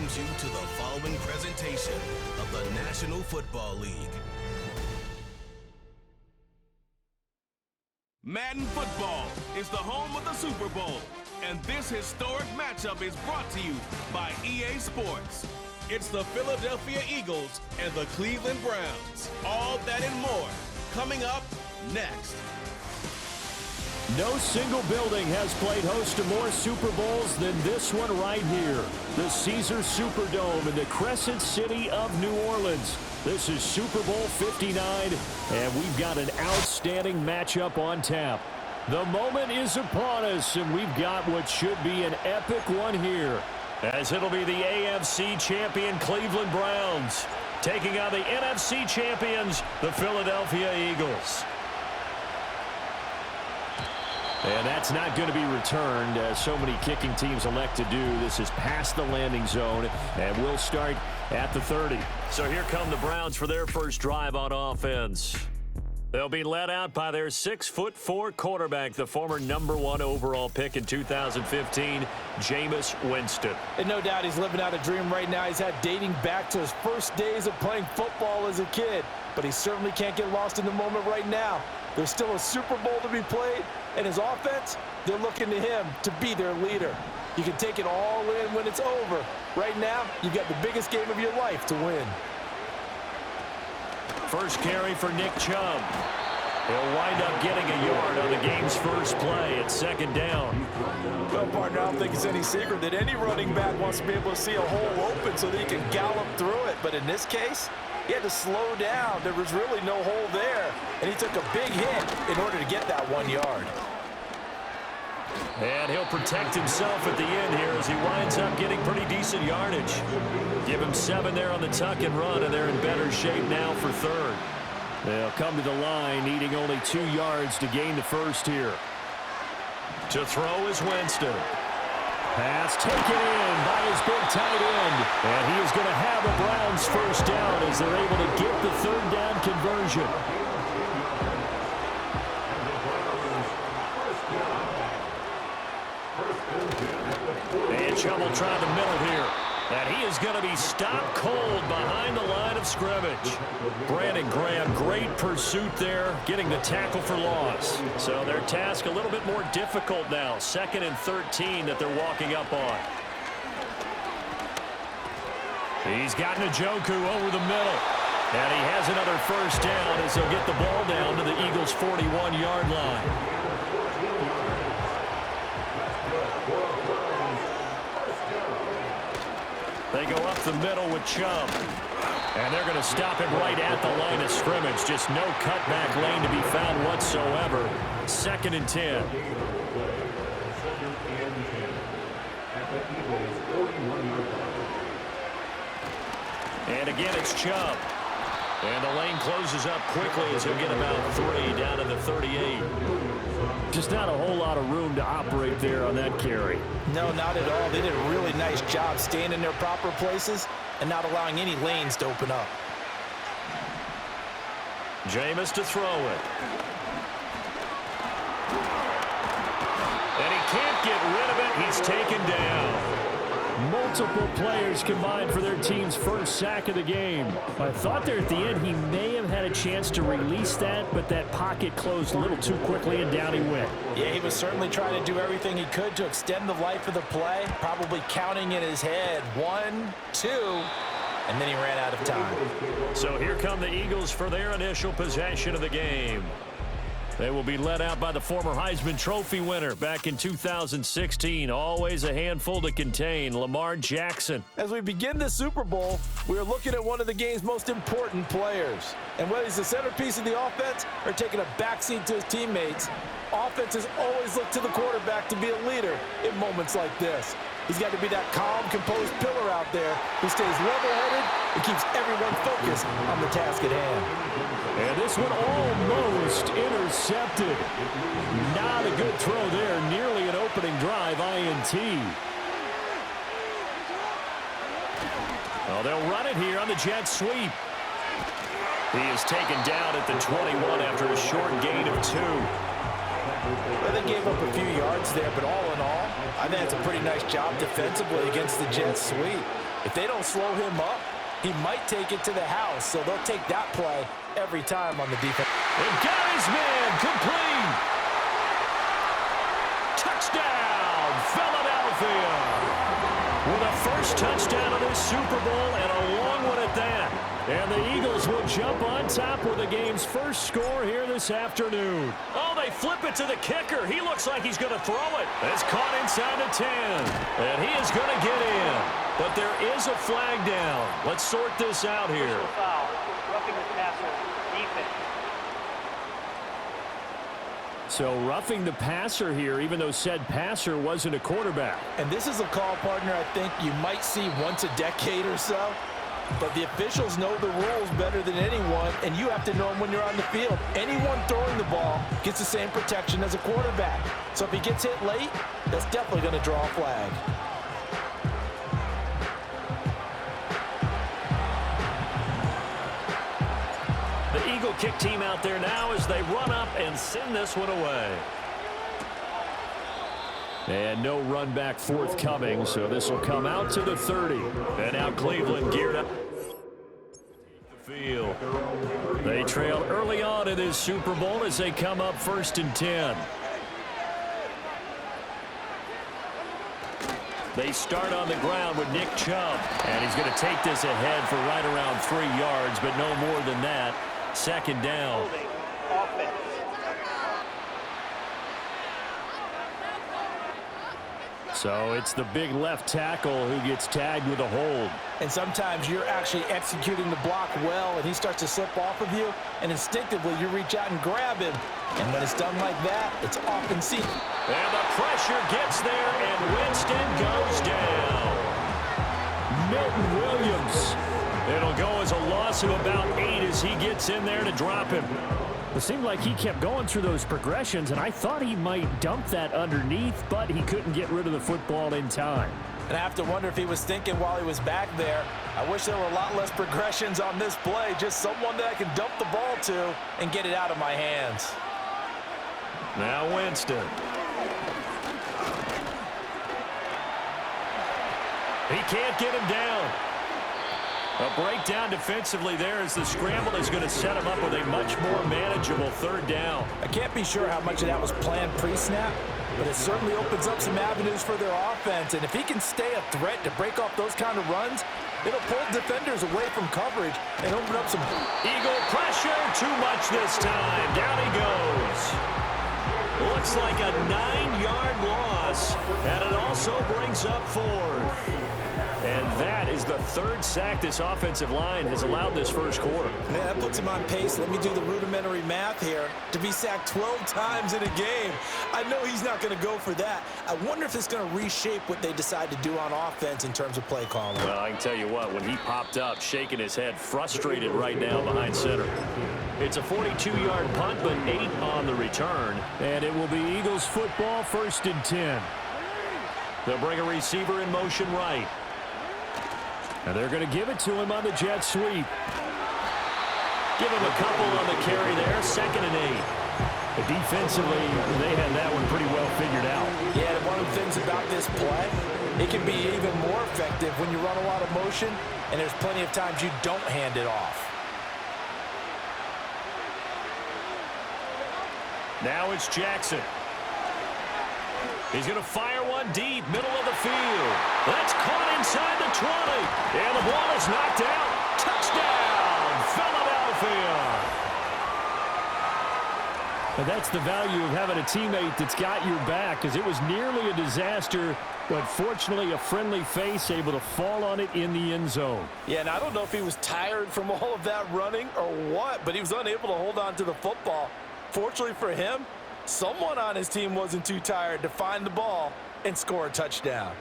welcomes you to the following presentation of the National Football League. Madden Football is the home of the Super Bowl, and this historic matchup is brought to you by EA Sports. It's the Philadelphia Eagles and the Cleveland Browns. All that and more coming up next. No single building has played host to more Super Bowls than this one right here. The Caesars Superdome in the Crescent City of New Orleans. This is Super Bowl 59, and we've got an outstanding matchup on tap. The moment is upon us, and we've got what should be an epic one here, as it'll be the AFC champion Cleveland Browns taking on the NFC champions, the Philadelphia Eagles. And that's not going to be returned, as so many kicking teams elect to do. This is past the landing zone, and we'll start at the 30. So here come the Browns for their first drive on offense. They'll be led out by their 6'4" quarterback, the former #1 overall pick in 2015, Jameis Winston. And no doubt he's living out a dream right now. He's had dating back to his first days of playing football as a kid. But he certainly can't get lost in the moment right now. There's still a Super Bowl to be played, and his offense, they're looking to him to be their leader. You can take it all in when it's over. Right now, you've got the biggest game of your life to win. First carry for Nick Chubb. He'll wind up getting a yard on the game's first play at second down. Well, partner, I don't think it's any secret that any running back wants to be able to see a hole open so that he can gallop through it. But in this case, he had to slow down. There was really no hole there, and he took a big hit in order to get that 1 yard. And he'll protect himself at the end here as he winds up getting pretty decent yardage. Give him 7 there on the tuck and run, and they're in better shape now for third. They'll come to the line, needing only 2 yards to gain the first here. To throw is Winston. Pass taken in by his big tight end. And he is going to have the Browns first down as they're able to get the third down conversion. And Chubb will try the middle here. And he is going to be stopped cold behind the line of scrimmage. Brandon Graham, great pursuit there, getting the tackle for loss. So their task a little bit more difficult now. 2nd and 13 that they're walking up on. He's got Njoku over the middle. And he has another first down as he'll get the ball down to the Eagles' 41-yard line. They go up the middle with Chubb. And they're going to stop him right at the line of scrimmage. Just no cutback lane to be found whatsoever. 2nd and 10. And again, it's Chubb. And the lane closes up quickly as he'll get about 3 down to the 38. Just not a whole lot of room to operate there on that carry. No, not at all. They did a really nice job staying in their proper places and not allowing any lanes to open up. Jameis to throw it. And he can't get rid of it. He's taken down. Multiple players combined for their team's first sack of the game. I thought there at the end he may have had a chance to release that, but that pocket closed a little too quickly and down he went. Yeah, he was certainly trying to do everything he could to extend the life of the play, probably counting in his head 1, 2, and then he ran out of time. So here come the Eagles for their initial possession of the game. They will be led out by the former Heisman Trophy winner back in 2016. Always a handful to contain, Lamar Jackson. As we begin the Super Bowl, we are looking at one of the game's most important players. And whether he's the centerpiece of the offense or taking a backseat to his teammates, offenses always look to the quarterback to be a leader in moments like this. He's got to be that calm, composed pillar out there who stays level-headed and keeps everyone focused on the task at hand. And this one almost intercepted. Not a good throw there. Nearly an opening drive INT. Oh, they'll run it here on the jet sweep. He is taken down at the 21 after a short gain of 2. Well, they gave up a few yards there, but all in all, I think it's a pretty nice job defensively against the jet sweep. If they don't slow him up, he might take it to the house, so they'll take that play every time on the defense. And got his man complete. Touchdown, Philadelphia. With a first touchdown of this Super Bowl and a long one at that. And the Eagles will jump on top with the game's first score here this afternoon. Oh, they flip it to the kicker. He looks like he's going to throw it. It's caught inside the 10. And he is going to get in. But there is a flag down. Let's sort this out here. Foul, roughing the passer, defense. So roughing the passer here, even though said passer wasn't a quarterback. And this is a call, partner, I think you might see once a decade or so. But the officials know the rules better than anyone, and you have to know them when you're on the field. Anyone throwing the ball gets the same protection as a quarterback. So if he gets hit late, that's definitely going to draw a flag. The Eagle kick team out there now as they run up and send this one away. And no run back forthcoming, so this will come out to the 30. And now Cleveland geared up. The field. They trail early on in this Super Bowl as they come up 1st and 10. They start on the ground with Nick Chubb. And he's going to take this ahead for right around 3 yards, but no more than that. 2nd down. Offense. So it's the big left tackle who gets tagged with a hold. And sometimes you're actually executing the block well, and he starts to slip off of you, and instinctively you reach out and grab him. And when it's done like that, it's often seen. And the pressure gets there, and Winston goes down. Milton Williams. It'll go as a loss of about 8 as he gets in there to drop him. It seemed like he kept going through those progressions, and I thought he might dump that underneath, but he couldn't get rid of the football in time. And I have to wonder if he was thinking while he was back there, I wish there were a lot less progressions on this play, just someone that I can dump the ball to and get it out of my hands. Now Winston. He can't get him down. A breakdown defensively there as the scramble is going to set him up with a much more manageable 3rd down. I can't be sure how much of that was planned pre-snap, but it certainly opens up some avenues for their offense. And if he can stay a threat to break off those kind of runs, it'll pull defenders away from coverage and open up some... Eagle pressure, too much this time. Down he goes. Looks like a 9-yard loss, and it also brings up 4th. And that is the 3rd sack this offensive line has allowed this first quarter. Man, that puts him on pace. Let me do the rudimentary math here. To be sacked 12 times in a game, I know he's not going to go for that. I wonder if it's going to reshape what they decide to do on offense in terms of play calling. Well, I can tell you what, when he popped up, shaking his head, frustrated right now behind center. It's a 42-yard punt, but 8 on the return. And it will be Eagles football, 1st and 10. They'll bring a receiver in motion right. And they're going to give it to him on the jet sweep. Give him a couple on the carry there, 2nd and 8. But defensively, they had that one pretty well figured out. Yeah, and one of the things about this play, it can be even more effective when you run a lot of motion, and there's plenty of times you don't hand it off. Now it's Jackson. He's going to fire one deep, middle of the field. That's caught inside the 20. And the ball is knocked out. Touchdown, Philadelphia. And that's the value of having a teammate that's got your back, because it was nearly a disaster, but fortunately a friendly face able to fall on it in the end zone. Yeah, and I don't know if he was tired from all of that running or what, but he was unable to hold on to the football. Fortunately for him, someone on his team wasn't too tired to find the ball and score a touchdown.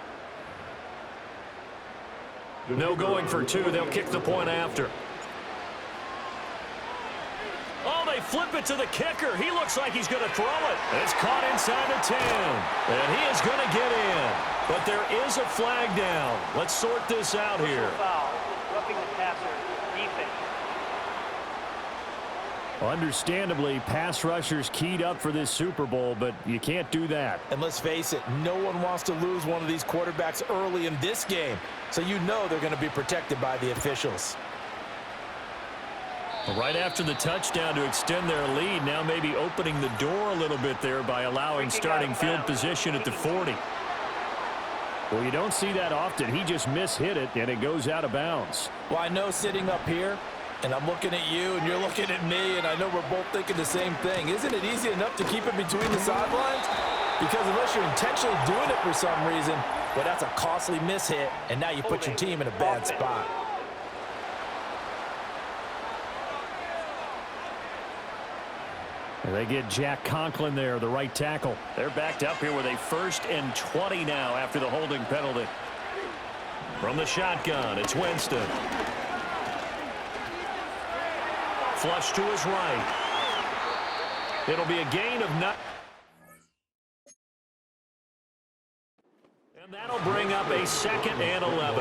No going for 2. They'll kick the point after. Oh, they flip it to the kicker. He looks like he's going to throw it. It's caught inside the 10. And he is going to get in. But there is a flag down. Let's sort this out here. Foul, roughing the passer, defense. Understandably, pass rushers keyed up for this Super Bowl, but you can't do that. And let's face it, no one wants to lose one of these quarterbacks early in this game. So you know they're going to be protected by the officials. Right after the touchdown to extend their lead, now maybe opening the door a little bit there by allowing starting field position at the 40. Well, you don't see that often. He just mishit it, and it goes out of bounds. Well, I know sitting up here, and I'm looking at you, and you're looking at me, and I know we're both thinking the same thing. Isn't it easy enough to keep it between the sidelines? Because unless you're intentionally doing it for some reason, well, that's a costly mishit, and now you put your team in a bad spot. And they get Jack Conklin there, the right tackle. They're backed up here with a 1st and 20 now after the holding penalty. From the shotgun, it's Winston. Flush to his right. It'll be a gain of 9. And that'll bring up a 2nd and 11.